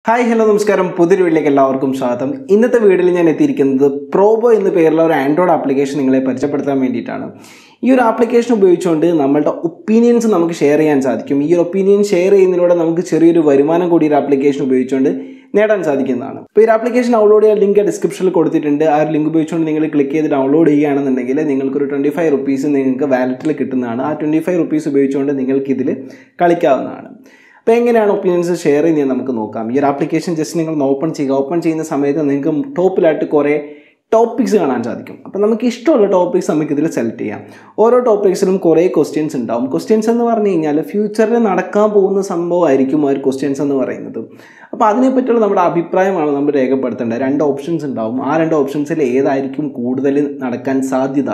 Hi hello നമസ്കാരം പുതിയൊരു വീഡിയോയിലേക്ക് എല്ലാവർക്കും സ്വാഗതം. ഇന്നത്തെ വീഡിയോയിൽ ഞാൻ എത്തിയിരിക്കുന്നത് പ്രോബോ എന്ന പേരുള്ള ഒരു ആൻഡ്രോയിഡ് ആപ്ലിക്കേഷൻ നിങ്ങളെ പരിചയപ്പെടുത്താൻ വേണ്ടിയിട്ടാണ്. ഈ ഒരു ആപ്ലിക്കേഷൻ ഉപയോഗിച്ചുകൊണ്ട് നമ്മളുടെ ഒപ്പീനിയൻസ് നമുക്ക് ഷെയർ ചെയ്യാൻ സാധിക്കും. ഈ ഒരു ഒപ്പീനിയൻ ഷെയർ ചെയ്യുന്നതിലൂടെ നമുക്ക് ചെറിയൊരു വരുമാനം കൂടി ഒരു ആപ്ലിക്കേഷൻ ഉപയോഗിച്ചുകൊണ്ട് നേടാൻ സാധിക്കുന്നതാണ്. ഇപ്പോൾ ഈ ആപ്ലിക്കേഷൻ ഡൗൺലോഡ് ചെയ്യാൻ ലിങ്ക് ഡിസ്ക്രിപ്ഷനിൽ കൊടുത്തിട്ടുണ്ട്. ആ ഒരു ലിങ്ക് ഉപയോഗിച്ചുകൊണ്ട് നിങ്ങൾ ക്ലിക്ക് ചെയ്ത് ഡൗൺലോഡ് ചെയ്യുകയാണെന്നുണ്ടെങ്കിൽ നിങ്ങൾക്കൊരു 25 റുപ്പീസ് നിങ്ങൾക്ക് വാലറ്റിൽ കിട്ടുന്നതാണ്. ആ 25 റുപ്പീസ് ഉപയോഗിച്ചുകൊണ്ട് നിങ്ങൾക്ക് ഇതിൽ കളിക്കാവുന്നതാണ്. അപ്പോൾ എങ്ങനെയാണ് ഒപ്പീനിയൻസ് ഷെയർ ചെയ്യുന്നത് നമുക്ക് നോക്കാം. ഈ ഒരു ആപ്ലിക്കേഷൻ ജസ്റ്റ് നിങ്ങൾ ഓപ്പൺ ചെയ്യുക. ഓപ്പൺ ചെയ്യുന്ന സമയത്ത് നിങ്ങൾക്ക് ടോപ്പിലായിട്ട് കുറേ ടോപ്പിക്സ് കാണാൻ സാധിക്കും. അപ്പോൾ നമുക്ക് ഇഷ്ടമുള്ള ടോപ്പിക്സ് നമുക്കിതിൽ സെലക്ട് ചെയ്യാം. ഓരോ ടോപ്പിക്സിലും കുറേ ക്വസ്റ്റ്യൻസ് ഉണ്ടാവും. ക്വസ്റ്റ്യൻസ് എന്ന് പറഞ്ഞു കഴിഞ്ഞാൽ ഫ്യൂച്ചറിൽ നടക്കാൻ പോകുന്ന സംഭവമായിരിക്കും ആ ഒരു ക്വസ്റ്റ്യൻസ് എന്ന് പറയുന്നത്. അപ്പോൾ അതിനെപ്പറ്റിയുള്ള നമ്മുടെ അഭിപ്രായമാണ് നമ്മൾ രേഖപ്പെടുത്തേണ്ടത്. 2 ഓപ്ഷൻസ് ഉണ്ടാവും. ആ 2 ഓപ്ഷൻസിൽ ഏതായിരിക്കും കൂടുതൽ നടക്കാൻ സാധ്യത,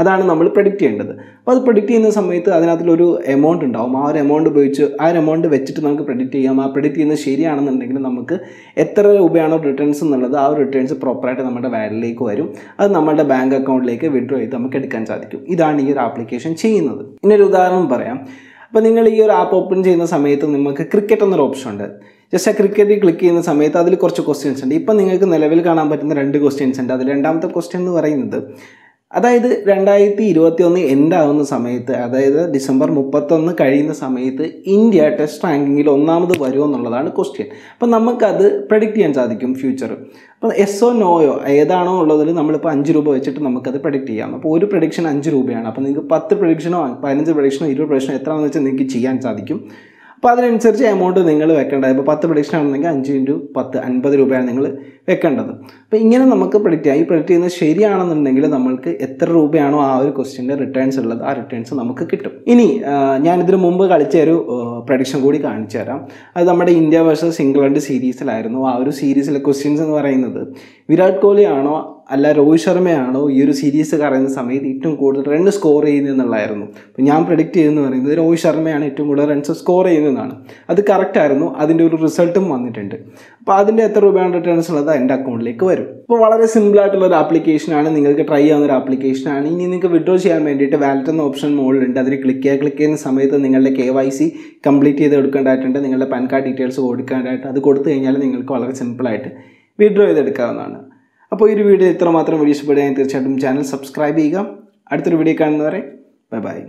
അതാണ് നമ്മൾ പ്രെഡിക്റ്റ് ചെയ്യേണ്ടത്. അപ്പോൾ അത് പ്രെഡിക്റ്റ് ചെയ്യുന്ന സമയത്ത് അതിനകത്തൊരു എമൗണ്ട് ഉണ്ടാവും. ആ ഒരു എമൗണ്ട് ഉപയോഗിച്ച് ആ ഒരു എമൗണ്ട് വെച്ചിട്ട് നമുക്ക് പ്രെഡിക്റ്റ് ചെയ്യാം. ആ പ്രെഡിക്റ്റ് ചെയ്യുന്നത് ശരിയാണെന്നുണ്ടെങ്കിൽ നമുക്ക് എത്ര രൂപയാണോ റിട്ടേൺസ് എന്നുള്ളത് ആ ഒരു റിട്ടേൺസ് പ്രോപ്പറായിട്ട് നമ്മുടെ വാലറ്റിലേക്ക് വരും. അത് നമ്മുടെ ബാങ്ക് അക്കൗണ്ടിലേക്ക് വിഡ്രോ ചെയ്ത് നമുക്ക് എടുക്കാൻ സാധിക്കും. ഇതാണ് ഈ ഒരു ആപ്ലിക്കേഷൻ ചെയ്യുന്നത്. ഇന്നൊരു ഉദാഹരണം പറയാം. അപ്പോൾ നിങ്ങൾ ഈ ഒരു ആപ്പ് ഓപ്പൺ ചെയ്യുന്ന സമയത്ത് നമുക്ക് ക്രിക്കറ്റ് എന്നൊരു ഓപ്ഷൻ ഉണ്ട്. ജസ്റ്റ് ആ ക്രിക്കറ്റിൽ ക്ലിക്ക് ചെയ്യുന്ന സമയത്ത് അതിൽ കുറച്ച് ക്വസ്റ്റ്യൻസ് ഉണ്ട്. ഇപ്പം നിങ്ങൾക്ക് നിലവിൽ കാണാൻ പറ്റുന്ന 2 ക്വസ്റ്റ്യൻസ് ഉണ്ട്. അതിൽ രണ്ടാമത്തെ ക്വസ്റ്റ്യൻ എന്ന് പറയുന്നത്, അതായത് 2021 എൻഡ് ആവുന്ന സമയത്ത്, അതായത് ഡിസംബർ 31 കഴിയുന്ന സമയത്ത് ഇന്ത്യ ടെസ്റ്റ് റാങ്കിങ്ങിൽ 1ാമത് വരുമോ എന്നുള്ളതാണ് ക്വസ്റ്റ്യൻ. അപ്പം നമുക്കത് പ്രെഡിക്റ്റ് ചെയ്യാൻ സാധിക്കും ഫ്യൂച്ചർ. അപ്പോൾ എസ്സോ നോയോ ഏതാണോ ഉള്ളതിൽ നമ്മളിപ്പോൾ 5 രൂപ വെച്ചിട്ട് നമുക്കത് പ്രെഡിക്റ്റ് ചെയ്യാം. അപ്പോൾ ഒരു പ്രഡിക്ഷൻ 5 രൂപയാണ്. അപ്പോൾ നിങ്ങൾക്ക് 10 പ്രഡിക്ഷനോ 15 പ്രഡിക്ഷനോ 20 പ്രഡിക്ഷനോ എത്രയാണെന്ന് വെച്ചാൽ നിങ്ങൾക്ക് ചെയ്യാൻ സാധിക്കും. അപ്പോൾ അതിനനുസരിച്ച് എമൗണ്ട് നിങ്ങൾ വെക്കേണ്ടത്. ഇപ്പോൾ 10 പ്രഡിക്ഷൻ ആണെന്നെങ്കിൽ 5 × 10 50 രൂപയാണ് നിങ്ങൾ വെക്കേണ്ടത്. അപ്പോൾ ഇങ്ങനെ നമുക്ക് പ്രെഡിക്റ്റ് ചെയ്യാം. ഈ പ്രെഡിക്റ്റ് ചെയ്യുന്നത് ശരിയാണെന്നുണ്ടെങ്കിൽ നമ്മൾക്ക് എത്ര രൂപയാണോ ആ ഒരു ക്വസ്റ്റ്യൻ്റെ റിട്ടേൺസ് ഉള്ളത് ആ റിട്ടേൺസ് നമുക്ക് കിട്ടും. ഇനി ഞാനിതിന് മുമ്പ് കളിച്ച ഒരു പ്രഡിക്ഷൻ കൂടി കാണിച്ചു തരാം. അത് നമ്മുടെ ഇന്ത്യ വേഴ്സസ് ഇംഗ്ലണ്ട് സീരീസിലായിരുന്നു. ആ ഒരു സീരീസിലെ ക്വസ്റ്റ്യൻസ് എന്ന് പറയുന്നത്, വിരാട് കോഹ്ലി ആണോ അല്ല രോഹിത് ശർമ്മയാണോ ഈ ഒരു സീരീസ് പറയുന്ന സമയത്ത് ഏറ്റവും കൂടുതൽ റൺ സ്കോർ ചെയ്യുന്നതെന്നുള്ളതായിരുന്നു. അപ്പോൾ ഞാൻ പ്രെഡിക്റ്റ് ചെയ്തെന്ന് പറയുന്നത് രോഹിത് ശർമ്മയാണ് ഏറ്റവും കൂടുതൽ റൺസ് സ്കോർ ചെയ്യുന്നതെന്നാണ്. അത് കറക്റ്റായിരുന്നു. അതിൻ്റെ ഒരു റിസൾട്ടും വന്നിട്ടുണ്ട്. അപ്പോൾ അതിൻ്റെ എത്ര രൂപയാണ് റിട്ടേൺസ് ഉള്ളത് എൻ്റെ അക്കൗണ്ടിലേക്ക് വരും. അപ്പോൾ വളരെ സിമ്പിളായിട്ടുള്ള ഒരു ആപ്ലിക്കേഷനാണ്. നിങ്ങൾക്ക് ട്രൈ ചെയ്യാവുന്ന ഒരു ആപ്ലിക്കേഷനാണ്. ഇനി നിങ്ങൾക്ക് വിഡ്രോ ചെയ്യാൻ വേണ്ടിയിട്ട് വാലറ്റ് എന്ന ഓപ്ഷൻ മുകളിലുണ്ട്. അതിൽ ക്ലിക്ക് ചെയ്യുന്ന സമയത്ത് നിങ്ങളുടെ KYC കംപ്ലീറ്റ് ചെയ്ത് എടുക്കേണ്ടതായിട്ടുണ്ട്. നിങ്ങളുടെ പാൻ കാർഡ് ഡീറ്റെയിൽസ് കൊടുക്കേണ്ടതായിട്ട്, അത് കൊടുത്തു കഴിഞ്ഞാൽ നിങ്ങൾക്ക് വളരെ സിമ്പിളായിട്ട് വിഡ്രോ ചെയ്തെടുക്കാവുന്നതാണ്. അപ്പോൾ ഈ ഒരു വീഡിയോ ഇത്രമാത്രം വീഡിയോ ഇഷ്ടപ്പെടുകയാണെങ്കിൽ തീർച്ചയായിട്ടും ചാനൽ സബ്സ്ക്രൈബ് ചെയ്യുക. അടുത്തൊരു വീഡിയോ കാണുന്നവരെ ബൈ ബൈ.